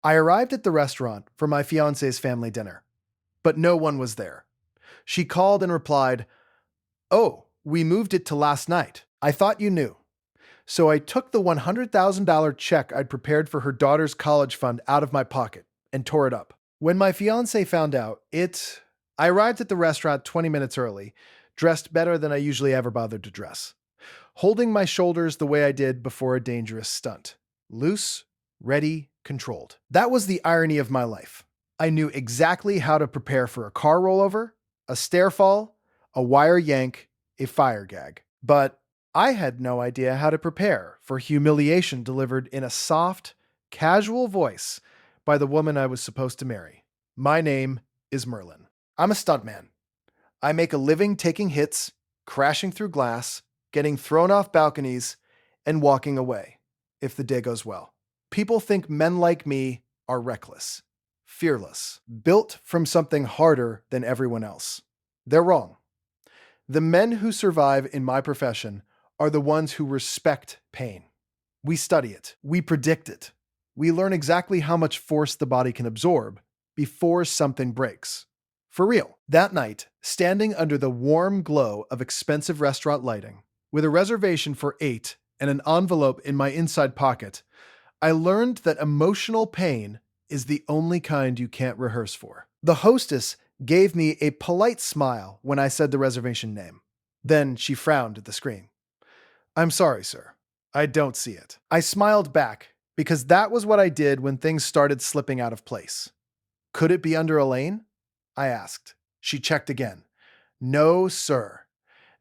I arrived at the restaurant for my fiancée's family dinner, but no one was there. She called and replied, "Oh, we moved it to last night. I thought you knew." So I took the $100,000 check I'd prepared for her daughter's college fund out of my pocket and tore it up. When my fiancé found out, I arrived at the restaurant 20 minutes early, dressed better than I usually ever bothered to dress, holding my shoulders the way I did before a dangerous stunt. Loose, ready, controlled. That was the irony of my life. I knew exactly how to prepare for a car rollover, a stair fall, a wire yank, a fire gag. But I had no idea how to prepare for humiliation delivered in a soft, casual voice by the woman I was supposed to marry. My name is Merlin. I'm a stuntman. I make a living taking hits, crashing through glass, getting thrown off balconies, and walking away, if the day goes well. People think men like me are reckless, fearless, built from something harder than everyone else. They're wrong. The men who survive in my profession are the ones who respect pain. We study it, we predict it, we learn exactly how much force the body can absorb before something breaks. For real, that night, standing under the warm glow of expensive restaurant lighting, with a reservation for 8 and an envelope in my inside pocket, I learned that emotional pain is the only kind you can't rehearse for. The hostess gave me a polite smile when I said the reservation name. Then she frowned at the screen. "I'm sorry, sir. I don't see it." I smiled back because that was what I did when things started slipping out of place. "Could it be under Elaine?" I asked. She checked again. "No, sir."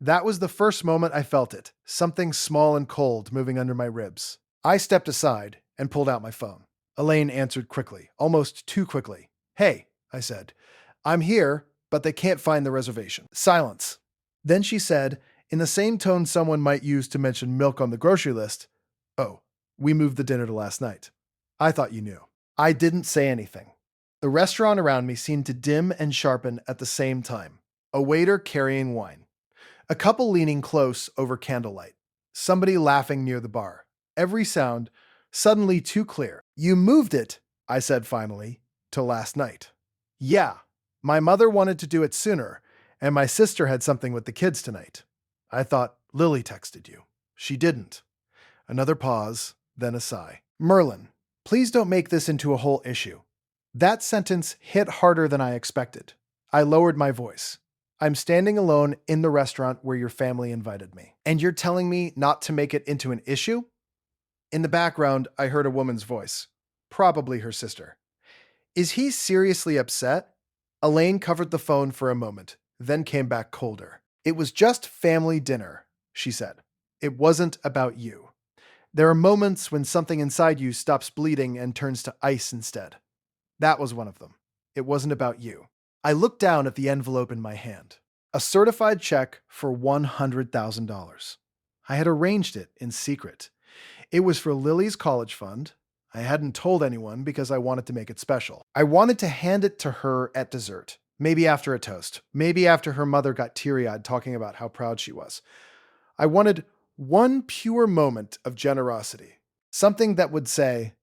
That was the first moment I felt it, something small and cold moving under my ribs. I stepped aside and pulled out my phone. Elaine answered quickly, almost too quickly. "Hey," I said. "I'm here, but they can't find the reservation." Silence. Then she said, in the same tone someone might use to mention milk on the grocery list, "Oh, we moved the dinner to last night. I thought you knew." I didn't say anything. The restaurant around me seemed to dim and sharpen at the same time. A waiter carrying wine. A couple leaning close over candlelight. Somebody laughing near the bar. Every sound suddenly too clear. "You moved it," I said finally, "to last night." "Yeah, my mother wanted to do it sooner, and my sister had something with the kids tonight. I thought Lily texted you." She didn't. Another pause, then a sigh. "Merlin, please don't make this into a whole issue." That sentence hit harder than I expected. I lowered my voice. "I'm standing alone in the restaurant where your family invited me. And you're telling me not to make it into an issue?" In the background, I heard a woman's voice. Probably her sister. "Is he seriously upset?" Elaine covered the phone for a moment, then came back colder. "It was just family dinner," she said. "It wasn't about you. There are moments when something inside you stops bleeding and turns to ice instead. That was one of them. It wasn't about you." I looked down at the envelope in my hand. A certified check for $100,000. I had arranged it in secret. It was for Lily's college fund. I hadn't told anyone because I wanted to make it special. I wanted to hand it to her at dessert. Maybe after a toast. Maybe after her mother got teary-eyed talking about how proud she was. I wanted one pure moment of generosity. Something that would say,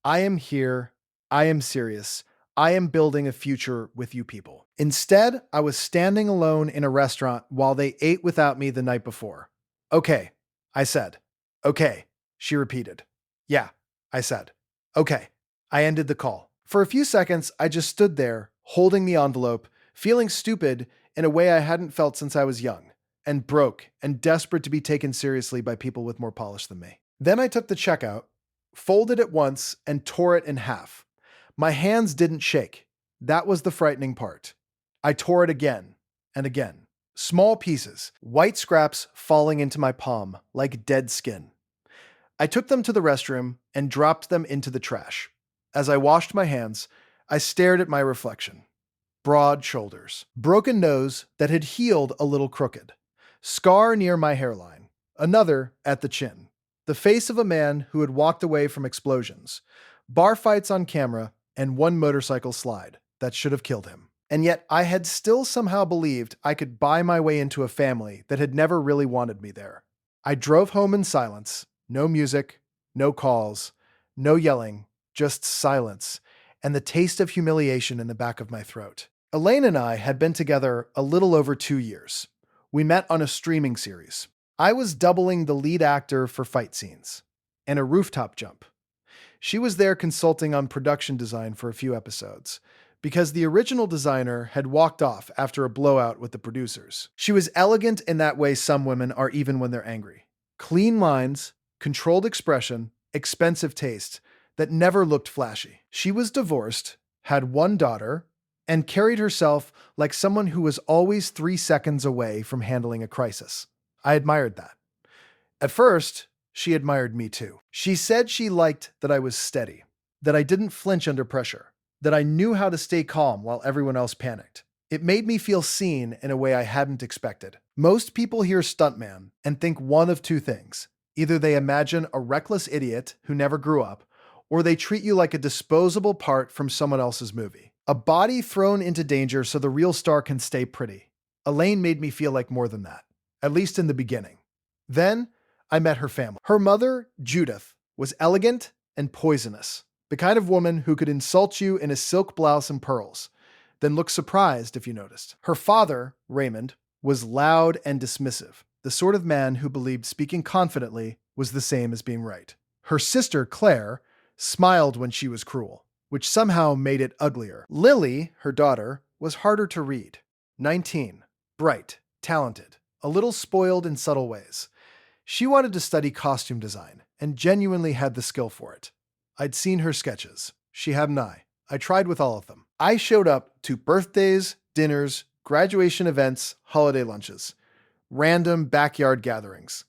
"I am here. I am serious. I am building a future with you people." Instead, I was standing alone in a restaurant while they ate without me the night before. "Okay," I said. "Okay," she repeated. "Yeah," I said. "Okay." I ended the call. For a few seconds, I just stood there, holding the envelope, feeling stupid in a way I hadn't felt since I was young, and broke and desperate to be taken seriously by people with more polish than me. Then I took the check out, folded it once, and tore it in half. My hands didn't shake. That was the frightening part. I tore it again and again. Small pieces, white scraps falling into my palm like dead skin. I took them to the restroom and dropped them into the trash. As I washed my hands, I stared at my reflection. Broad shoulders, broken nose that had healed a little crooked, scar near my hairline, another at the chin. The face of a man who had walked away from explosions, bar fights on camera, and one motorcycle slide that should have killed him. And yet I had still somehow believed I could buy my way into a family that had never really wanted me there. I drove home in silence, no music, no calls, no yelling, just silence, and the taste of humiliation in the back of my throat. Elaine and I had been together a little over 2 years. We met on a streaming series. I was doubling the lead actor for fight scenes and a rooftop jump. She was there consulting on production design for a few episodes, because the original designer had walked off after a blowout with the producers. She was elegant in that way some women are even when they're angry. Clean lines, controlled expression, expensive taste that never looked flashy. She was divorced, had one daughter, and carried herself like someone who was always 3 seconds away from handling a crisis. I admired that. At first, she admired me too. She said she liked that I was steady, that I didn't flinch under pressure, that I knew how to stay calm while everyone else panicked. It made me feel seen in a way I hadn't expected. Most people hear stuntman and think one of two things. Either they imagine a reckless idiot who never grew up, or they treat you like a disposable part from someone else's movie. A body thrown into danger so the real star can stay pretty. Elaine made me feel like more than that, at least in the beginning. Then, I met her family. Her mother, Judith, was elegant and poisonous, the kind of woman who could insult you in a silk blouse and pearls, then look surprised if you noticed. Her father, Raymond, was loud and dismissive, the sort of man who believed speaking confidently was the same as being right. Her sister, Claire, smiled when she was cruel, which somehow made it uglier. Lily, her daughter, was harder to read. 19, bright, talented, a little spoiled in subtle ways. She wanted to study costume design and genuinely had the skill for it. I'd seen her sketches. She had an eye. I tried with all of them. I showed up to birthdays, dinners, graduation events, holiday lunches, random backyard gatherings.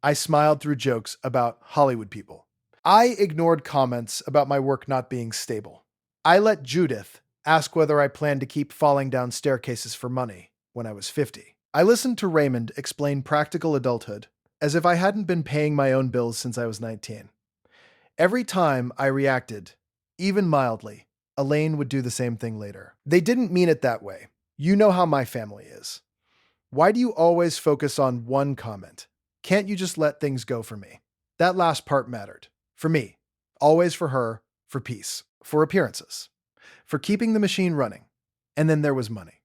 I smiled through jokes about Hollywood people. I ignored comments about my work not being stable. I let Judith ask whether I planned to keep falling down staircases for money when I was 50. I listened to Raymond explain practical adulthood as if I hadn't been paying my own bills since I was 19. Every time I reacted, even mildly, Elaine would do the same thing later. They didn't mean it that way. You know how my family is. Why do you always focus on one comment? Can't you just let things go for me? That last part mattered. For me. Always for her. For peace. For appearances. For keeping the machine running. And then there was money.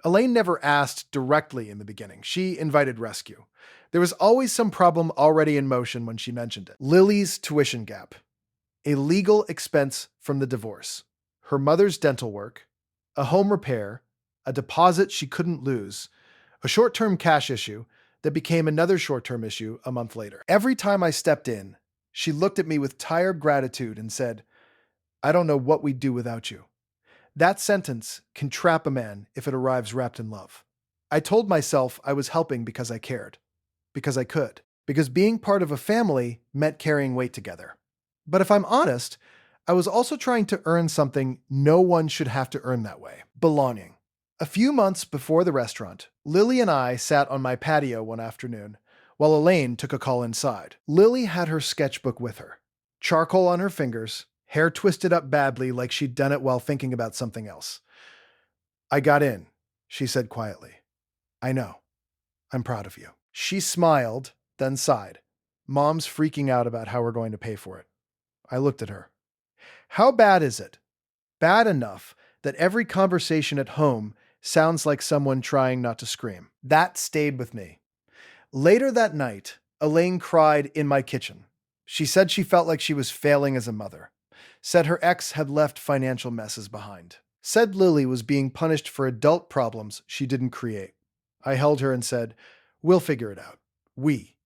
Elaine never asked directly in the beginning. She invited rescue. There was always some problem already in motion when she mentioned it. Lily's tuition gap. A legal expense from the divorce. Her mother's dental work. A home repair. A deposit she couldn't lose. A short-term cash issue that became another short-term issue a month later. Every time I stepped in, she looked at me with tired gratitude and said, "I don't know what we'd do without you." That sentence can trap a man if it arrives wrapped in love. I told myself I was helping because I cared. Because I could. Because being part of a family meant carrying weight together. But if I'm honest, I was also trying to earn something no one should have to earn that way. Belonging. A few months before the restaurant, Lily and I sat on my patio one afternoon, while Elaine took a call inside. Lily had her sketchbook with her. Charcoal on her fingers, hair twisted up badly like she'd done it while thinking about something else. "I got in," she said quietly. "I know. I'm proud of you." She smiled, then sighed. "Mom's freaking out about how we're going to pay for it." I looked at her. "How bad is it?" "Bad enough that every conversation at home sounds like someone trying not to scream." That stayed with me. Later that night, Elaine cried in my kitchen. She said she felt like she was failing as a mother. Said her ex had left financial messes behind. Said Lily was being punished for adult problems she didn't create. I held her and said, "We'll figure it out." We.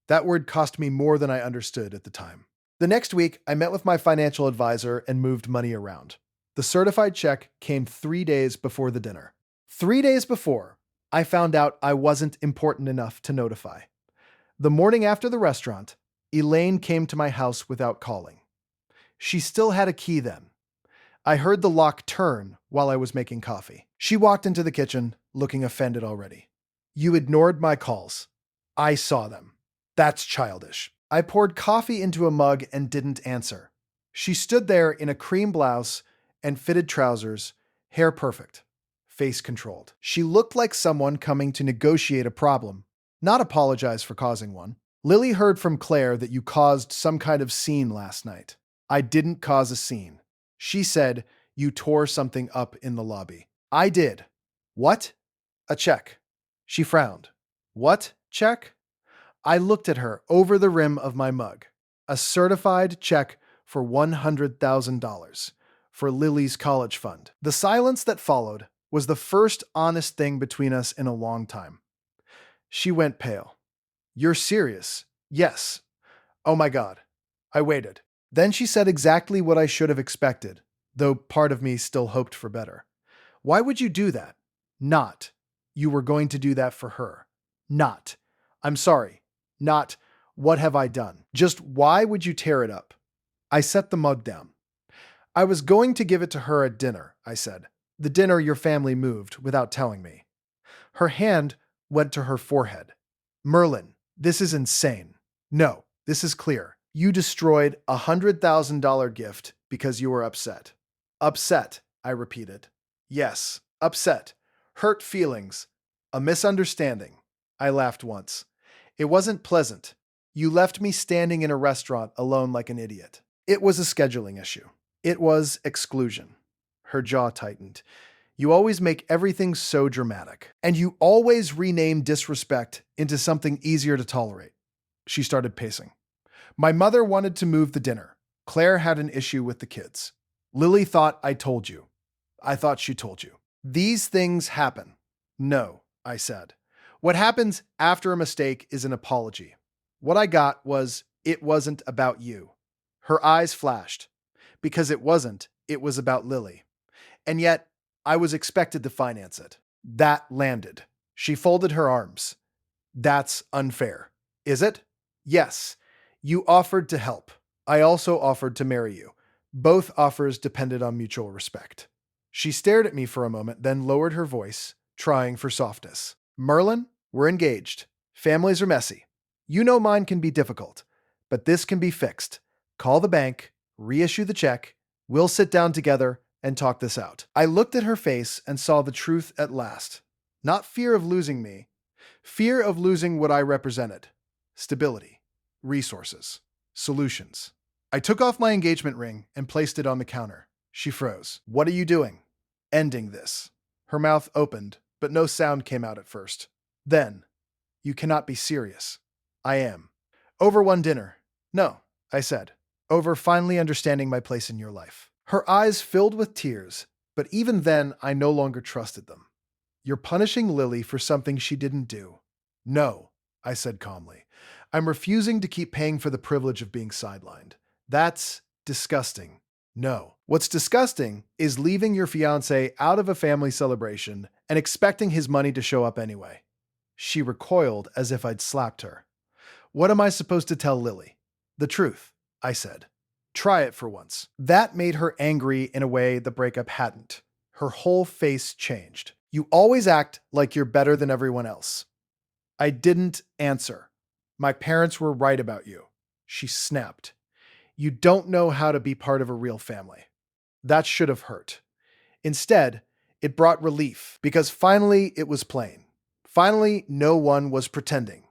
That word cost me more than I understood at the time. The next week, I met with my financial advisor and moved money around. The certified check came 3 days before the dinner. 3 days before, I found out I wasn't important enough to notify. The morning after the restaurant, Elaine came to my house without calling. She still had a key then. I heard the lock turn while I was making coffee. She walked into the kitchen, looking offended already. "You ignored my calls. I saw them. That's childish." I poured coffee into a mug and didn't answer. She stood there in a cream blouse and fitted trousers, hair perfect, face controlled. She looked like someone coming to negotiate a problem, not apologize for causing one. "Lily heard from Claire that you caused some kind of scene last night." I didn't cause a scene. She said, you tore something up in the lobby. I did. What? A check. She frowned. What check? I looked at her over the rim of my mug. A certified check for $100,000 for Lily's college fund. The silence that followed was the first honest thing between us in a long time. She went pale. You're serious? Yes. Oh my God. I waited. Then she said exactly what I should have expected, though part of me still hoped for better. Why would you do that? Not. You were going to do that for her. Not. I'm sorry. Not. What have I done? Just why would you tear it up? I set the mug down. I was going to give it to her at dinner, I said. The dinner your family moved without telling me. Her hand went to her forehead. Merlin, this is insane. No, this is clear. You destroyed a $100,000 gift because you were upset. Upset, I repeated. Yes, upset. Hurt feelings. A misunderstanding. I laughed once. It wasn't pleasant. You left me standing in a restaurant alone like an idiot. It was a scheduling issue. It was exclusion. Her jaw tightened. You always make everything so dramatic. And you always rename disrespect into something easier to tolerate. She started pacing. My mother wanted to move the dinner. Claire had an issue with the kids. Lily thought I told you. I thought she told you. These things happen. No, I said. What happens after a mistake is an apology. What I got was, it wasn't about you. Her eyes flashed. Because it wasn't, it was about Lily. And yet, I was expected to finance it. That landed. She folded her arms. That's unfair. Is it? Yes. You offered to help. I also offered to marry you. Both offers depended on mutual respect. She stared at me for a moment, then lowered her voice, trying for softness. Merlin, we're engaged. Families are messy. You know mine can be difficult, but this can be fixed. Call the bank, reissue the check. We'll sit down together and talk this out. I looked at her face and saw the truth at last. Not fear of losing me, fear of losing what I represented. Stability, resources, solutions. I took off my engagement ring and placed it on the counter. She froze. What are you doing? Ending this. Her mouth opened, but no sound came out at first. Then, you cannot be serious. I am. Over one dinner. No, I said. Over finally understanding my place in your life. Her eyes filled with tears, but even then I no longer trusted them. You're punishing Lily for something she didn't do. No, I said calmly. I'm refusing to keep paying for the privilege of being sidelined. That's disgusting. No. What's disgusting is leaving your fiancé out of a family celebration and expecting his money to show up anyway. She recoiled as if I'd slapped her. What am I supposed to tell Lily? The truth, I said. Try it for once. That made her angry in a way the breakup hadn't. Her whole face changed. You always act like you're better than everyone else. I didn't answer. My parents were right about you. She snapped. You don't know how to be part of a real family. That should have hurt. Instead, it brought relief because finally it was plain. Finally, no one was pretending.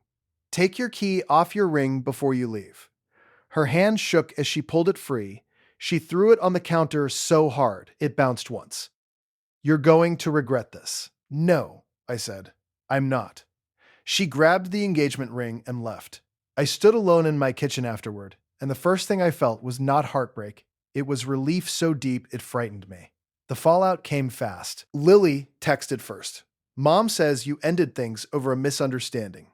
Take your key off your ring before you leave. Her hand shook as she pulled it free. She threw it on the counter so hard it bounced once. You're going to regret this. No, I said. I'm not. She grabbed the engagement ring and left. I stood alone in my kitchen afterward, and the first thing I felt was not heartbreak. It was relief so deep it frightened me. The fallout came fast. Lily texted first. Mom says you ended things over a misunderstanding.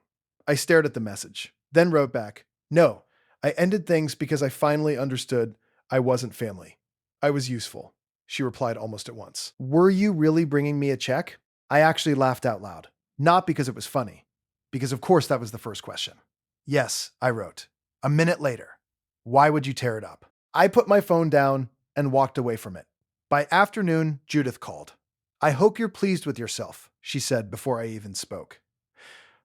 I stared at the message, then wrote back, No, I ended things because I finally understood I wasn't family. I was useful. She replied almost at once. Were you really bringing me a check? I actually laughed out loud. Not because it was funny, because of course that was the first question. Yes, I wrote. A minute later. Why would you tear it up? I put my phone down and walked away from it. By afternoon, Judith called. I hope you're pleased with yourself, she said before I even spoke.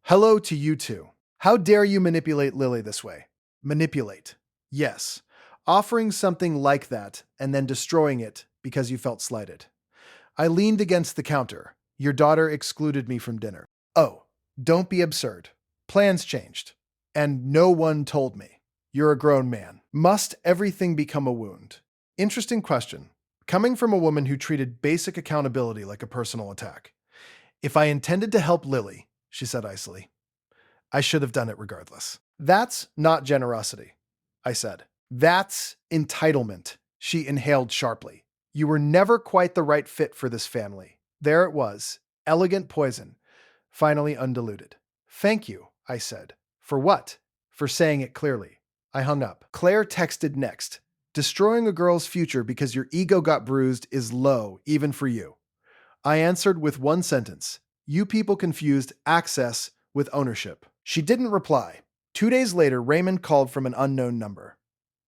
Hello to you too. How dare you manipulate Lily this way? Manipulate. Yes. Offering something like that and then destroying it because you felt slighted. I leaned against the counter. Your daughter excluded me from dinner. Oh, don't be absurd. Plans changed. And no one told me. You're a grown man. Must everything become a wound? Interesting question. Coming from a woman who treated basic accountability like a personal attack. If I intended to help Lily, she said icily, I should have done it regardless. That's not generosity, I said. That's entitlement, she inhaled sharply. You were never quite the right fit for this family. There it was, elegant poison, finally undiluted. Thank you, I said. For what? For saying it clearly. I hung up. Claire texted next. Destroying a girl's future because your ego got bruised is low, even for you. I answered with one sentence. You people confused access with ownership. She didn't reply. 2 days later, Raymond called from an unknown number.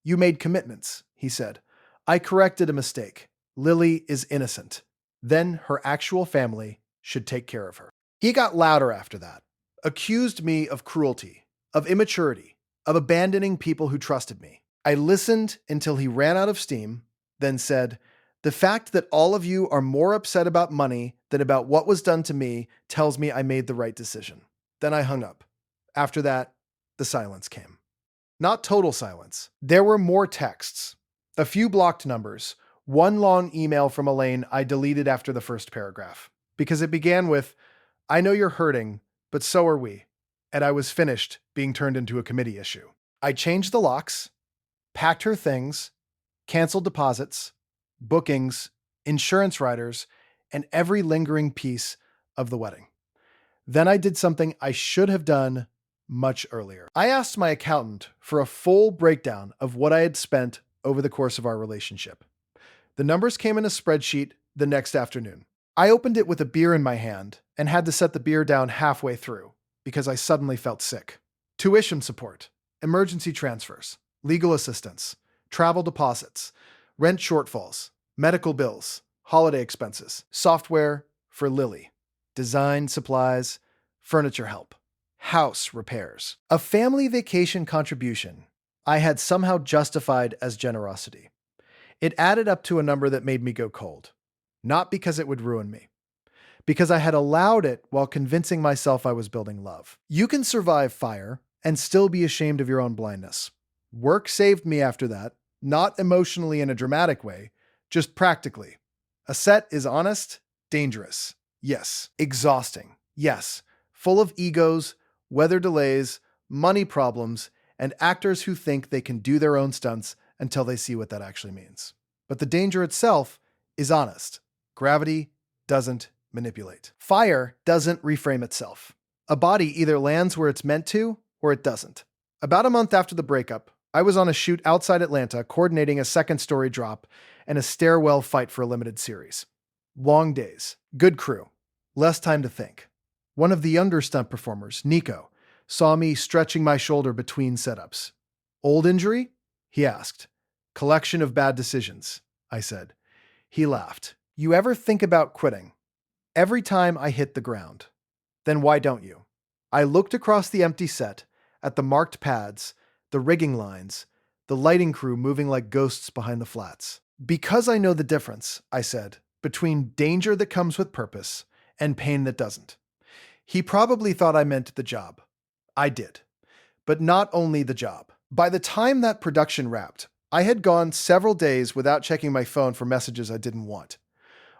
You made commitments, he said. I corrected a mistake. Lily is innocent. Then her actual family should take care of her. He got louder after that. Accused me of cruelty, of immaturity, of abandoning people who trusted me. I listened until he ran out of steam, then said, the fact that all of you are more upset about money than about what was done to me tells me I made the right decision. Then I hung up. After that, the silence came. Not total silence. There were more texts, a few blocked numbers, one long email from Elaine I deleted after the first paragraph, because it began with, I know you're hurting, but so are we. And I was finished being turned into a committee issue. I changed the locks, packed her things, canceled deposits, bookings, insurance riders, and every lingering piece of the wedding. Then I did something I should have done much earlier. I asked my accountant for a full breakdown of what I had spent over the course of our relationship. The numbers came in a spreadsheet the next afternoon. I opened it with a beer in my hand and had to set the beer down halfway through because I suddenly felt sick. Tuition support, emergency transfers, legal assistance, travel deposits, rent shortfalls, medical bills, holiday expenses, software for Lily, design supplies, furniture help, house repairs. A family vacation contribution I had somehow justified as generosity. It added up to a number that made me go cold. Not because it would ruin me. Because I had allowed it while convincing myself I was building love. You can survive fire and still be ashamed of your own blindness. Work saved me after that, not emotionally in a dramatic way, just practically. A set is honest, dangerous. Yes. Exhausting. Yes. Full of egos, weather delays, money problems, and actors who think they can do their own stunts until they see what that actually means. But the danger itself is honest. Gravity doesn't manipulate. Fire doesn't reframe itself. A body either lands where it's meant to or it doesn't. About a month after the breakup, I was on a shoot outside Atlanta coordinating a second-story drop and a stairwell fight for a limited series. Long days, good crew, less time to think. One of the younger stunt performers, Nico, saw me stretching my shoulder between setups. Old injury? He asked. Collection of bad decisions, I said. He laughed. You ever think about quitting? Every time I hit the ground. Then why don't you? I looked across the empty set, at the marked pads, the rigging lines, the lighting crew moving like ghosts behind the flats. Because I know the difference, I said, between danger that comes with purpose and pain that doesn't. He probably thought I meant the job. I did. But not only the job. By the time that production wrapped, I had gone several days without checking my phone for messages I didn't want,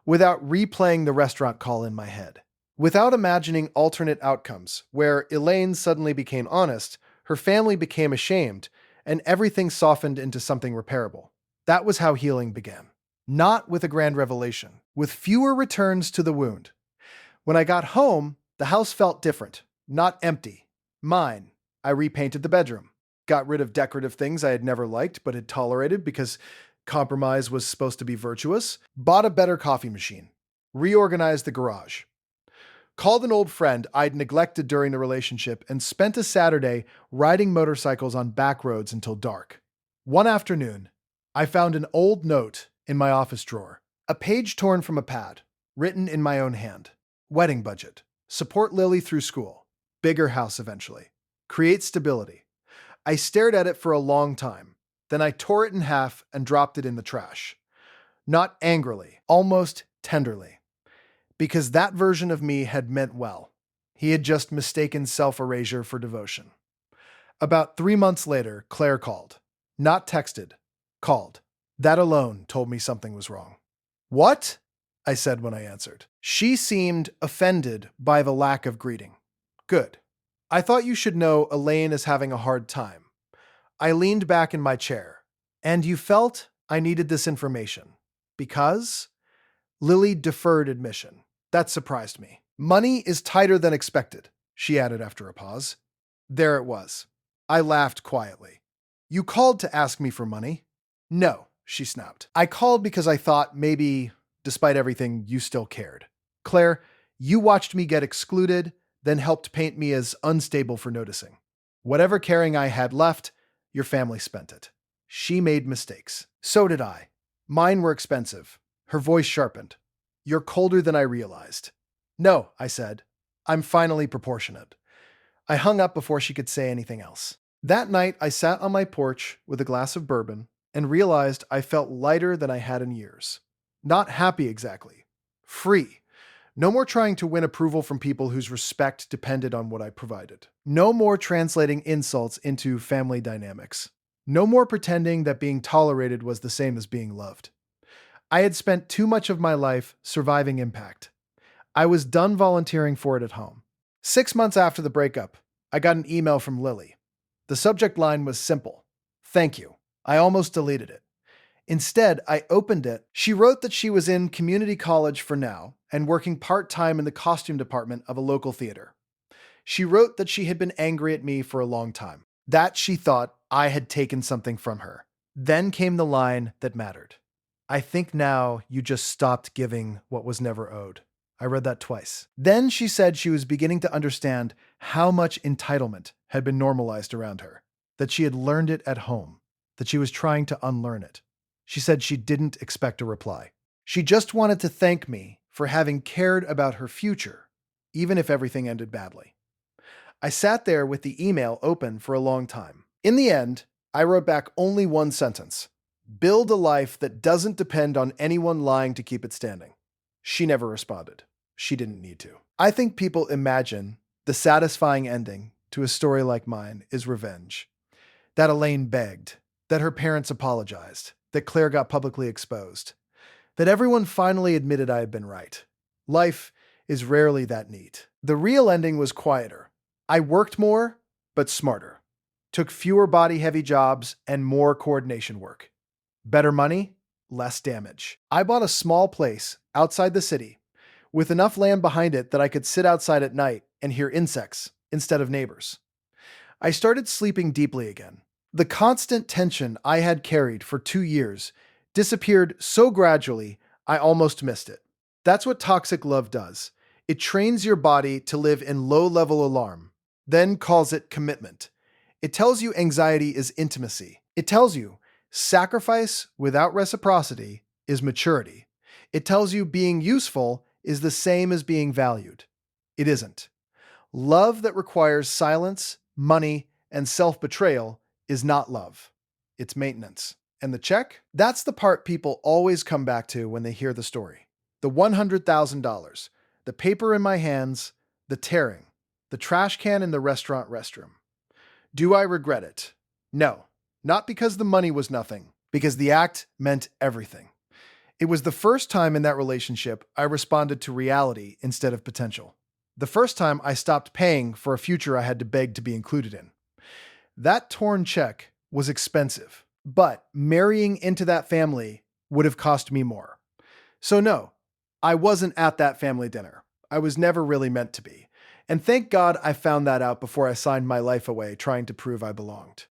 without replaying the restaurant call in my head, without imagining alternate outcomes where Elaine suddenly became honest, her family became ashamed, and everything softened into something repairable. That was how healing began. Not with a grand revelation, with fewer returns to the wound. When I got home, the house felt different, not empty. Mine. I repainted the bedroom, got rid of decorative things I had never liked but had tolerated because compromise was supposed to be virtuous, bought a better coffee machine, reorganized the garage, called an old friend I'd neglected during the relationship, and spent a Saturday riding motorcycles on back roads until dark. One afternoon, I found an old note in my office drawer, a page torn from a pad, written in my own hand. Wedding budget. Support Lily through school. Bigger house eventually. Create stability. I stared at it for a long time. Then I tore it in half and dropped it in the trash. Not angrily, almost tenderly. Because that version of me had meant well. He had just mistaken self-erasure for devotion. About 3 months later, Claire called. Not texted. Called. That alone told me something was wrong. What? I said when I answered. She seemed offended by the lack of greeting. Good. I thought you should know Elaine is having a hard time. I leaned back in my chair. And you felt I needed this information. Because? Lily deferred admission. That surprised me. Money is tighter than expected, she added after a pause. There it was. I laughed quietly. You called to ask me for money? No, she snapped. I called because I thought maybe, despite everything, you still cared. Claire, you watched me get excluded, then helped paint me as unstable for noticing. Whatever caring I had left, your family spent it. She made mistakes. So did I. Mine were expensive. Her voice sharpened. You're colder than I realized. No, I said. I'm finally proportionate. I hung up before she could say anything else. That night, I sat on my porch with a glass of bourbon and realized I felt lighter than I had in years. Not happy exactly. Free. No more trying to win approval from people whose respect depended on what I provided. No more translating insults into family dynamics. No more pretending that being tolerated was the same as being loved. I had spent too much of my life surviving impact. I was done volunteering for it at home. 6 months after the breakup, I got an email from Lily. The subject line was simple. Thank you. I almost deleted it. Instead, I opened it. She wrote that she was in community college for now and working part-time in the costume department of a local theater. She wrote that she had been angry at me for a long time, that she thought I had taken something from her. Then came the line that mattered. I think now you just stopped giving what was never owed. I read that twice. Then she said she was beginning to understand how much entitlement had been normalized around her, that she had learned it at home, that she was trying to unlearn it. She said she didn't expect a reply. She just wanted to thank me for having cared about her future, even if everything ended badly. I sat there with the email open for a long time. In the end, I wrote back only one sentence. Build a life that doesn't depend on anyone lying to keep it standing. She never responded. She didn't need to. I think people imagine the satisfying ending to a story like mine is revenge. That Elaine begged, that her parents apologized, that Claire got publicly exposed, that everyone finally admitted I had been right. Life is rarely that neat. The real ending was quieter. I worked more, but smarter. Took fewer body-heavy jobs and more coordination work. Better money, less damage. I bought a small place outside the city with enough land behind it that I could sit outside at night and hear insects instead of neighbors. I started sleeping deeply again. The constant tension I had carried for 2 years disappeared so gradually I almost missed it. That's what toxic love does. It trains your body to live in low-level alarm, then calls it commitment. It tells you anxiety is intimacy. It tells you sacrifice without reciprocity is maturity. It tells you being useful is the same as being valued. It isn't. Love that requires silence, money, and self-betrayal is not love. It's maintenance. And the check? That's the part people always come back to when they hear the story. The $100,000, the paper in my hands, the tearing, the trash can in the restaurant restroom. Do I regret it? No. Not because the money was nothing, because the act meant everything. It was the first time in that relationship I responded to reality instead of potential. The first time I stopped paying for a future I had to beg to be included in. That torn check was expensive, but marrying into that family would have cost me more. So no, I wasn't at that family dinner. I was never really meant to be. And thank God I found that out before I signed my life away trying to prove I belonged.